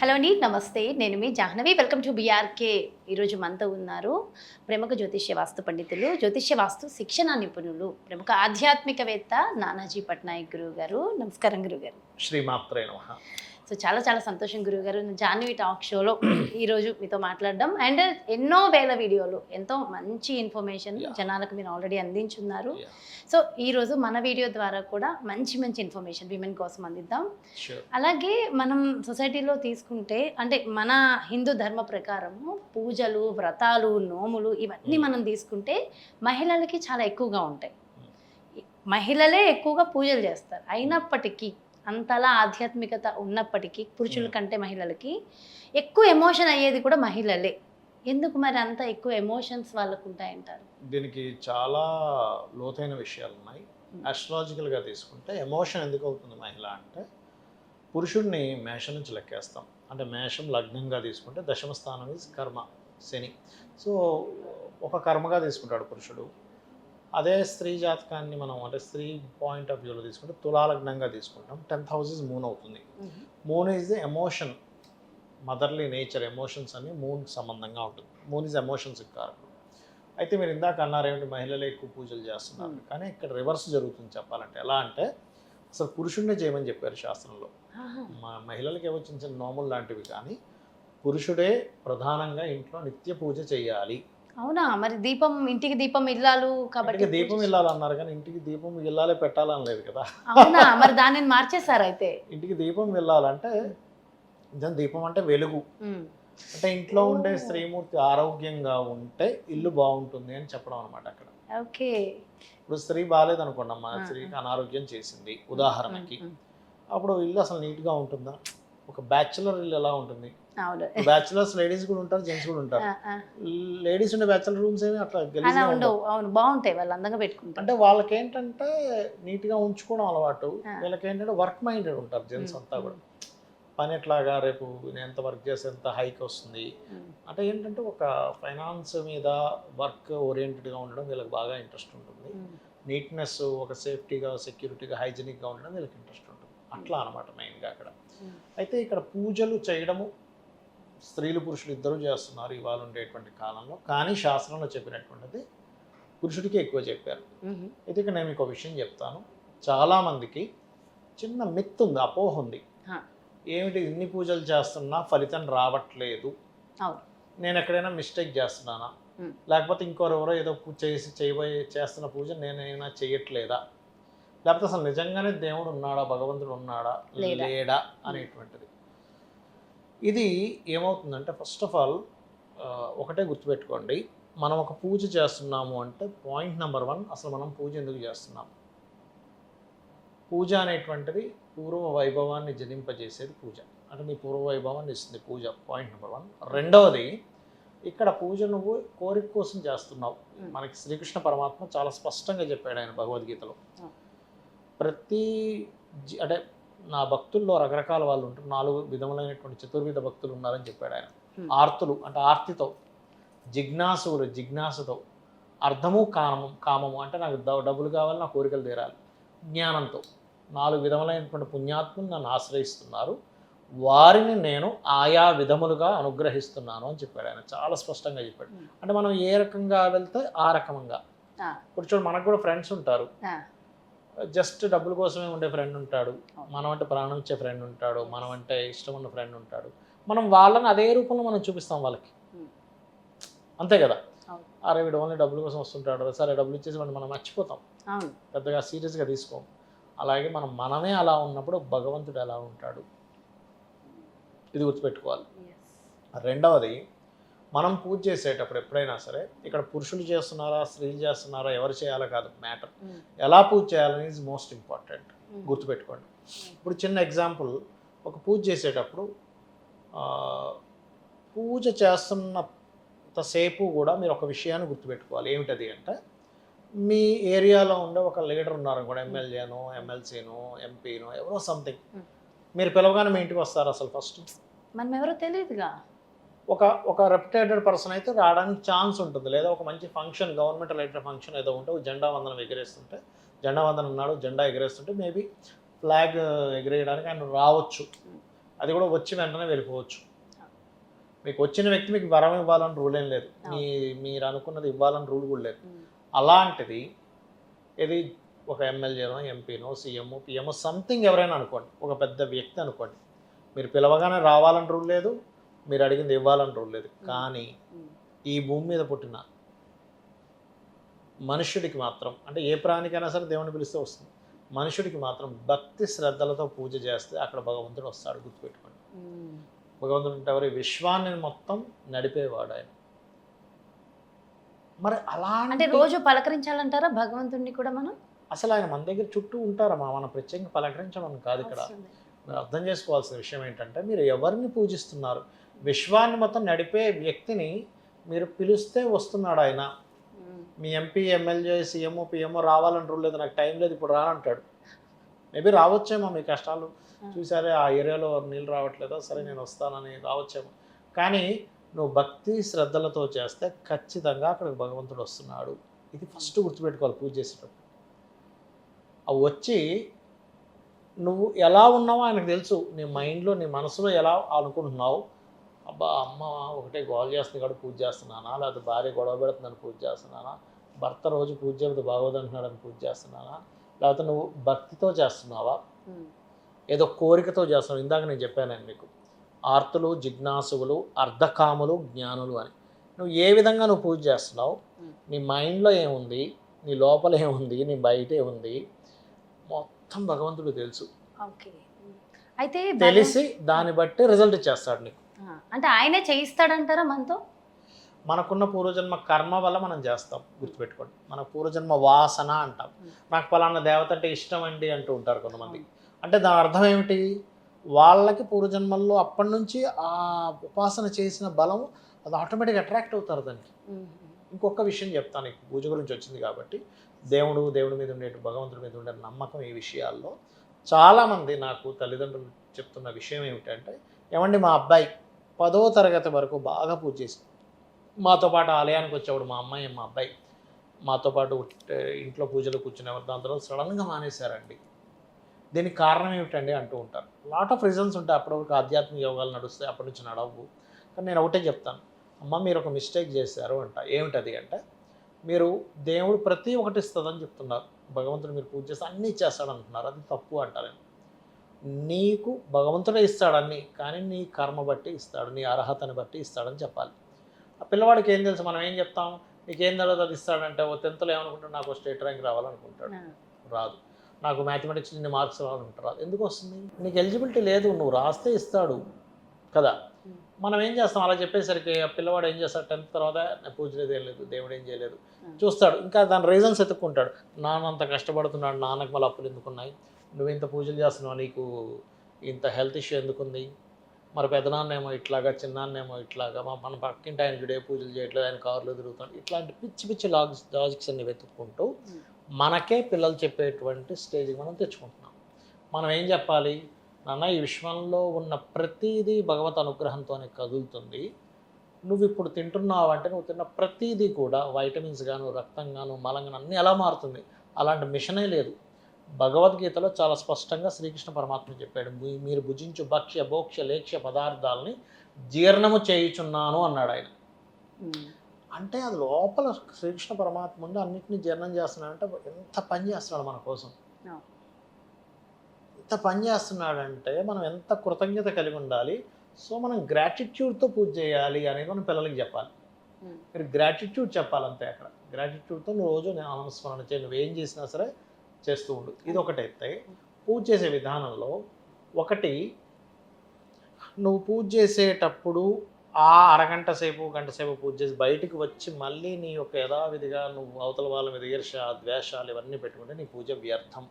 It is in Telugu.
హలో అండి, నమస్తే. నేను మీ జాహ్నవి. Welcome to BRK. ఈరోజు మనతో ఉన్నారు ప్రముఖ జ్యోతిష్య వాస్తు పండితులు, జ్యోతిష్య వాస్తు శిక్షణ నిపుణులు, ప్రముఖ ఆధ్యాత్మికవేత్త నానాజీ పట్నాయక్ గురువు గారు. నమస్కారం గురుగారు. శ్రీమాత్రే నమః. సో చాలా చాలా సంతోషం గురుగారు, జాహ్నవి టాక్ షోలో ఈరోజు మీతో మాట్లాడడం. అండ్ ఎన్నో వేల వీడియోలు, ఎంతో మంచి ఇన్ఫర్మేషన్ జనాలకు మీరు ఆల్రెడీ అందించున్నారు. సో ఈరోజు మన వీడియో ద్వారా కూడా మంచి మంచి ఇన్ఫర్మేషన్ విమెన్ కోసం అందిద్దాం. అలాగే మనం సొసైటీలో తీసుకుంటే, అంటే మన హిందూ ధర్మ ప్రకారము పూజలు, వ్రతాలు, నోములు ఇవన్నీ మనం తీసుకుంటే మహిళలకి చాలా ఎక్కువగా ఉంటాయి. మహిళలే ఎక్కువగా పూజలు చేస్తారు. అయినప్పటికీ, అంతలా ఆధ్యాత్మికత ఉన్నప్పటికీ పురుషుల కంటే మహిళలకి ఎక్కువ ఎమోషన్ అయ్యేది కూడా మహిళలే. ఎందుకు మరి అంత ఎక్కువ ఎమోషన్స్ వాళ్ళకు ఉంటాయంటారు? దీనికి చాలా లోతైన విషయాలు ఉన్నాయి. ఆస్ట్రాలజికల్గా తీసుకుంటే ఎమోషన్ ఎందుకు అవుతుంది మహిళ అంటే, పురుషుడిని మేషం నుంచి లెక్కేస్తాం. అంటే మేషం లగ్నంగా తీసుకుంటే దశమ స్థానం ఇస్ కర్మ, శని. సో ఒక కర్మగా తీసుకుంటాడు పురుషుడు. అదే స్త్రీ జాతకాన్ని మనం అంటే స్త్రీ పాయింట్ ఆఫ్ వ్యూలో తీసుకుంటే తులాలగ్నంగా తీసుకుంటాం. 10th house ఇస్ మూన్ అవుతుంది. Moon is the emotion, motherly nature, emotions అని మూన్కి సంబంధంగా ఉంటుంది. మూన్ ఈజ్ ఎమోషన్స్ కారకుడు. అయితే మీరు ఇందాక అన్నారు ఏమిటి మహిళలే ఎక్కువ పూజలు చేస్తున్నారు, కానీ ఇక్కడ రివర్స్ జరుగుతుంది చెప్పాలంటే. ఎలా అంటే అసలు పురుషుడినే చేయమని చెప్పారు శాస్త్రంలో. మహిళలకి ఏవో చిన్న చిన్న నోములు లాంటివి, కానీ పురుషుడే ప్రధానంగా ఇంట్లో నిత్య పూజ చేయాలి. అవునా? మరి దీపం, ఇంటికి దీపం ఇల్లాలు కాబట్టి దీపం ఇల్లాలన్నారు, కానీ ఇంటికి దీపం ఇల్లాలే పెట్టాలని లేదు కదా. అవునా? మరి దానిని మార్చేశారు అయితే. ఇంటికి దీపం వెళ్ళాలంటే దీపం అంటే వెలుగు. అంటే ఇంట్లో ఉండే స్త్రీమూర్తి ఆరోగ్యంగా ఉంటే ఇల్లు బాగుంటుంది అని చెప్పడం అనమాట అక్కడ. ఓకే. ఇప్పుడు స్త్రీ బాగాలేదు అనుకోండి, అమ్మ స్త్రీకి అనారోగ్యం చేసింది ఉదాహరణకి, అప్పుడు ఇల్లు అసలు నీట్గా ఉంటుందా? ఒక బ్యాచులర్ ఇల్లు ఎలా ఉంటుంది? బ్యాచులర్స్ లేడీస్ కూడా ఉంటారు, జెంట్స్ కూడా ఉంటారు. లేడీస్ ఉండే బ్యాచులర్ రూమ్స్ ఏమి అట్లా ఉండవు. అవును, బాగుంటాయి, వాళ్ళు అందంగా పెట్టుకుంటారు. అంటే వాళ్ళకి ఏంటంటే నీట్గా ఉంచుకోవడం అలవాటు. వీళ్ళకి ఏంటంటే వర్క్ మైండెడ్ ఉంటారు జెంట్స్ అంతా కూడా. పని ఎట్లాగా, రేపు నేను ఎంత వర్క్ చేస్తే ఎంత హైక్ వస్తుంది అంటే ఏంటంటే ఒక ఫైనాన్స్ మీద వర్క్ ఓరియంటెడ్గా ఉండడం వీళ్ళకి బాగా ఇంట్రెస్ట్ ఉంటుంది. నీట్నెస్, ఒక సేఫ్టీగా, సెక్యూరిటీగా, హైజీనిక్గా ఉండడం వీళ్ళకి ఇంట్రెస్ట్ ఉంటుంది. అట్లా అనమాట మెయిన్గా అక్కడ. అయితే ఇక్కడ పూజలు చేయడము స్త్రీలు పురుషులు ఇద్దరూ చేస్తున్నారు ఇవాళ ఉండేటువంటి కాలంలో. కానీ శాస్త్రంలో చెప్పినటువంటిది పురుషుడికి ఎక్కువ చెప్పారు. అయితే ఇక్కడ నేను మీకు ఒక విషయం చెప్తాను. చాలామందికి చిన్న మిత్ ఉంది, అపోహ ఉంది. ఏమిటి ఇన్ని పూజలు చేస్తున్నా ఫలితం రావట్లేదు, నేను ఎక్కడైనా మిస్టేక్ చేస్తున్నానా, లేకపోతే ఇంకోరెవరో ఏదో చేస్తున్న పూజ నేనైనా చేయట్లేదా, లేకపోతే అసలు నిజంగానే దేవుడు ఉన్నాడా, భగవంతుడు ఉన్నాడా లేడా అనేటువంటిది. ఇది ఏమవుతుందంటే, ఫస్ట్ ఆఫ్ ఆల్ ఒకటే గుర్తుపెట్టుకోండి, మనం ఒక పూజ చేస్తున్నాము అంటే పాయింట్ నెంబర్ 1, అసలు మనం పూజ ఎందుకు చేస్తున్నాము? పూజ అనేటువంటిది పూర్వ వైభవాన్ని జనింపజేసేది పూజ. అంటే నీ పూర్వ వైభవాన్ని ఇస్తుంది పూజ, పాయింట్ నెంబర్ 1. రెండవది, ఇక్కడ పూజ నువ్వు కోరిక కోసం చేస్తున్నావు. మనకి శ్రీకృష్ణ పరమాత్మ చాలా స్పష్టంగా చెప్పాడు ఆయన భగవద్గీతలో. ప్రతి అంటే నా భక్తుల్లో రకరకాల వాళ్ళు ఉంటారు, 4 విధములైనటువంటి చతుర్విధ భక్తులు ఉన్నారని చెప్పాడు ఆయన. ఆర్తులు అంటే ఆర్తితో, జిజ్ఞాసులు జిజ్ఞాసతో, అర్థము కామము అంటే నాకు డబ్బులు కావాలి, నా కోరికలు తీరాలి, జ్ఞానంతో. 4 విధములైనటువంటి పుణ్యాత్ములు నన్ను ఆశ్రయిస్తున్నారు, వారిని నేను ఆయా విధములుగా అనుగ్రహిస్తున్నాను అని చెప్పాడు ఆయన. చాలా స్పష్టంగా చెప్పాడు. అంటే మనం ఏ రకంగా వెళ్తే ఆ రకంగా. ఇప్పుడు చూడు, మనకు కూడా ఫ్రెండ్స్ ఉంటారు, జస్ట్ డబ్బుల కోసమే ఉండే ఫ్రెండ్ ఉంటాడు, మనం అంటే ప్రాణం ఇచ్చే ఫ్రెండ్ ఉంటాడు, మనం అంటే ఇష్టం ఉన్న ఫ్రెండ్ ఉంటాడు. మనం వాళ్ళని అదే రూపంలో మనం చూపిస్తాం వాళ్ళకి, అంతే కదా. అరే వీడు ఓన్లీ డబ్బుల కోసం వస్తుంటాడు, సరే డబ్బులు ఇచ్చేసి మనం మర్చిపోతాం, పెద్దగా సీరియస్గా తీసుకోం. అలాగే మనమే అలా ఉన్నప్పుడు భగవంతుడు ఎలా ఉంటాడు, ఇది గుర్తుపెట్టుకోవాలి. రెండవది, మనం పూజ చేసేటప్పుడు ఎప్పుడైనా సరే ఇక్కడ పురుషులు చేస్తున్నారా స్త్రీలు చేస్తున్నారా ఎవరు చేయాలో కాదు మ్యాటర్, ఎలా పూజ చేయాలని ఈజ్ మోస్ట్ ఇంపార్టెంట్. గుర్తుపెట్టుకోండి. ఇప్పుడు చిన్న ఎగ్జాంపుల్, ఒక పూజ చేసేటప్పుడు పూజ చేస్తున్నంతసేపు కూడా మీరు ఒక విషయాన్ని గుర్తుపెట్టుకోవాలి. ఏమిటది అంటే, మీ ఏరియాలో ఉండే ఒక లీడర్ ఉన్నారు కూడా, ఎమ్మెల్యేనో ఎమ్మెల్సీనో ఎంపీనో ఎవరో సంథింగ్, మీరు పిలవగానే మీ ఇంటికి వస్తారు. అసలు ఫస్ట్ మనం ఎవరో తెలియదుగా. ఒక రెప్యుటేటెడ్ పర్సన్ అయితే రావడానికి ఛాన్స్ ఉంటుంది. లేదా ఒక మంచి ఫంక్షన్, గవర్నమెంట్ రిలేటెడ్ ఫంక్షన్ ఏదో ఉంటే జెండా వందనం ఎగరేస్తుంటే, జెండా వందనం ఉన్నాడు జెండా ఎగరేస్తుంటే మేబీ ఫ్లాగ్ ఎగరేయడానికి ఆయన రావచ్చు. అది కూడా వచ్చి వెంటనే వెళ్ళిపోవచ్చు. మీకు వచ్చిన వ్యక్తి మీకు వరం ఇవ్వాలని రూల్ ఏం లేదు, మీరు అనుకున్నది ఇవ్వాలని రూల్ కూడా లేదు. అలాంటిది ఇది ఒక ఎమ్మెల్యేనో ఎంపీనో సీఎంఓ పిఎంఓ సంథింగ్ ఎవరైనా అనుకోండి, ఒక పెద్ద వ్యక్తి అనుకోండి, మీరు పిలవగానే రావాలని రూల్ లేదు, మీరు అడిగింది ఇవ్వాలని రూల్ లేదు. కానీ ఈ భూమి మీద పుట్టిన మనుష్యుడికి మాత్రం, అంటే ఏ ప్రాణికైనా సరే దేవుని పిలిస్తే వస్తుంది, మనుషుడికి మాత్రం భక్తి శ్రద్ధలతో పూజ చేస్తే అక్కడ భగవంతుడు వస్తాడు. గుర్తుపెట్టుకోండి, భగవంతుడు అంటే ఎవరు? విశ్వాన్ని మొత్తం నడిపేవాడు ఆయన. మరి అలా అంటే రోజు పలకరించాలంటారా భగవంతుడిని కూడా మనం? అసలు ఆయన మన దగ్గర చుట్టూ ఉంటారమ్మా, మనం ప్రత్యేకంగా పలకరించడం కాదు ఇక్కడ. మీరు అర్థం చేసుకోవాల్సిన విషయం ఏంటంటే, మీరు ఎవరిని పూజిస్తున్నారు? విశ్వాన్ని మొత్తం నడిపే వ్యక్తిని మీరు పిలిస్తే వస్తున్నాడు ఆయన. మీ ఎంపీ ఎమ్మెల్యే సీఎంఓ పిఎంఓ రావాలని రూల్ లేదు, నాకు టైం లేదు ఇప్పుడు రానంటాడు. మేబీ రావచ్చేమో, మీ కష్టాలు చూసారే ఆ ఏరియాలో నీళ్ళు రావట్లేదో, సరే నేను వస్తానని రావచ్చేమో. కానీ నువ్వు భక్తి శ్రద్ధలతో చేస్తే ఖచ్చితంగా అక్కడికి భగవంతుడు వస్తున్నాడు. ఇది ఫస్ట్ గుర్తుపెట్టుకోవాలి పూజ చేసేటప్పుడు. అవి వచ్చి నువ్వు ఎలా ఉన్నావో ఆయనకు తెలుసు, నీ మైండ్లో నీ మనసులో ఎలా అనుకుంటున్నావు. అబ్బా అమ్మ ఒకటే గోల్ చేస్తుంది కాబట్టి పూజ చేస్తున్నానా, లేకపోతే భార్య గొడవ పెడుతుందని పూజ చేస్తున్నానా, భర్త రోజు పూజ చేయకపోతే బాగోదంటున్నాడని పూజ చేస్తున్నానా, లేకపోతే నువ్వు భక్తితో చేస్తున్నావా, ఏదో కోరికతో చేస్తున్నావు. ఇందాక నేను చెప్పాను మీకు, ఆర్తులు జిజ్ఞాసువులు అర్ధకాములు జ్ఞానులు అని. నువ్వు ఏ విధంగా నువ్వు పూజ చేస్తున్నావు, నీ మైండ్లో ఏముంది, నీ లోపల ఏముంది, నీ బయట ఏముంది, మొత్తం భగవంతుడు తెలుసు. అయితే తెలిసి దాన్ని బట్టి రిజల్ట్ ఇచ్చేస్తాడు నీకు. అంటే ఆయనే చేయిస్తాడంటారా మనతో? మనకున్న పూర్వజన్మ కర్మ వల్ల మనం చేస్తాం. గుర్తుపెట్టుకోండి, మన పూర్వజన్మ వాసన అంటాం. నాకు పలానా దేవత అంటే ఇష్టం అండి అంటూ ఉంటారు కొంతమంది. అంటే దాని అర్థం ఏమిటి? వాళ్ళకి పూర్వజన్మల్లో అప్పటి నుంచి ఆ ఉపాసన చేసిన బలం అది ఆటోమేటిక్గా అట్రాక్ట్ అవుతారు దానికి. ఇంకొక విషయం చెప్తాను, నీకు పూజ గురించి వచ్చింది కాబట్టి. దేవుడి మీద ఉండే, భగవంతుడి మీద ఉండే నమ్మకం ఈ విషయాల్లో చాలామంది నాకు తల్లిదండ్రులు చెప్తున్న విషయం ఏమిటంటే, ఏమండి మా అబ్బాయి 10వ తరగతి వరకు బాగా పూజ చేసి మాతో పాటు ఆలయానికి వచ్చేవాడు, మా అమ్మాయి మా అబ్బాయి మాతో పాటు ఇంట్లో పూజలు కూర్చునేవారు. దాని తర్వాత సడన్గా మానేశారండి. దీనికి కారణం ఏమిటండి అంటూ ఉంటారు. లాట్ ఆఫ్ రీజన్స్ ఉంటాయి. అప్పటివరకు ఆధ్యాత్మిక యోగాలు నడుస్తాయి, అప్పటి నుంచి నడవు. కానీ నేను ఒకటే చెప్తాను, అమ్మ మీరు ఒక మిస్టేక్ చేశారు అంట. ఏమిటది అంటే, మీరు దేవుడు ప్రతి ఒక్కటి ఇస్తుందని చెప్తున్నారు, భగవంతుడు మీరు పూజ చేస్తే అన్నీ ఇచ్చేస్తాడు అంటున్నారు. అది తప్పు అంటారు. నీకు భగవంతుడే ఇస్తాడు అన్నీ, కానీ నీ కర్మ బట్టి ఇస్తాడు, నీ అర్హతని బట్టి ఇస్తాడని చెప్పాలి. ఆ పిల్లవాడికి ఏం తెలుసు? మనం ఏం చెప్తాం, నీకేం తెలియదు అది ఇస్తాడంటే, ఓ 10th ఏమనుకుంటాడు, నాకు స్టేట్ ర్యాంక్ రావాలనుకుంటాడు, రాదు. నాకు మ్యాథమెటిక్స్ ఇన్ని మార్క్స్ రావాలనుకుంటారు, రాదు. ఎందుకు వస్తుంది? నీకు ఎలిజిబిలిటీ లేదు, నువ్వు రాస్తే ఇస్తాడు కదా. మనం ఏం చేస్తాం, అలా చెప్పేసరికి ఆ పిల్లవాడు ఏం చేస్తాడు, 10th తర్వాత పూజ లేదు ఏం లేదు, దేవుడు ఏం చేయలేదు చూస్తాడు. ఇంకా దాని రీజన్స్ ఎత్తుక్కుంటాడు. నాన్న అంత కష్టపడుతున్నాడు, నాన్నకు మళ్ళీ అప్పులు ఎందుకున్నాయి, నువ్వు ఇంత పూజలు చేస్తున్నావు, నీకు ఇంత హెల్త్ ఇష్యూ ఎందుకుంది, మరి పెద్దనాన్నేమో ఇట్లాగా చిన్నాన్నేమో ఇట్లాగా, మన పక్కింటి ఆయన చుడే పూజలు చేయట్లేదు, ఆయన కారులో తిరుగుతాడు. ఇట్లాంటి పిచ్చి పిచ్చి లాజిక్స్ అన్ని వెతుక్కుంటూ మనకే పిల్లలు చెప్పేటువంటి స్టేజ్కి మనం తెచ్చుకుంటున్నాం. మనం ఏం చెప్పాలి, నాన్న ఈ విశ్వంలో ఉన్న ప్రతిదీ భగవత్ అనుగ్రహంతోనే కదులుతుంది. నువ్వు ఇప్పుడు తింటున్నావు అంటే నువ్వు తిన్న ప్రతిదీ కూడా వైటమిన్స్ గాను, రక్తం గాను, మలం గాను అన్నీ ఎలా మారుతుంది. అలాంటి మిషనే లేదు. భగవద్గీతలో చాలా స్పష్టంగా శ్రీకృష్ణ పరమాత్మ చెప్పాడు, మీరు భుజించు భక్ష్య భోక్ష్య లేక్ష్య పదార్థాలని జీర్ణము చేయుచున్నాను అన్నాడు ఆయన. అంటే అది లోపల శ్రీకృష్ణ పరమాత్మ ఉండి అన్నింటినీ జీర్ణం చేస్తున్నాడంటే ఎంత పని చేస్తున్నాడు మన కోసం. ఎంత పని చేస్తున్నాడంటే మనం ఎంత కృతజ్ఞత కలిగి ఉండాలి. సో మనం గ్రాటిట్యూడ్తో పూజ చేయాలి అనేది మనం పిల్లలకి చెప్పాలి. మీరు గ్రాటిట్యూడ్ చెప్పాలంతే. అక్కడ గ్రాటిట్యూడ్తో నువ్వు రోజు నేను నామస్మరణ చేయి, నువ్వేం చేసినా సరే చేస్తూ ఉండు. ఇది ఒకటైతే పూజ చేసే విధానంలో ఒకటి, నువ్వు పూజ చేసేటప్పుడు ఆ అరగంట సేపు గంట సేపు పూజ చేసి బయటికి వచ్చి మళ్ళీ నీ యొక్క యథావిధిగా నువ్వు అవతల వాళ్ళ మీద ఈర్ష్య ద్వేషాలు ఇవన్నీ పెట్టుకుంటే నీ పూజ వ్యర్థం.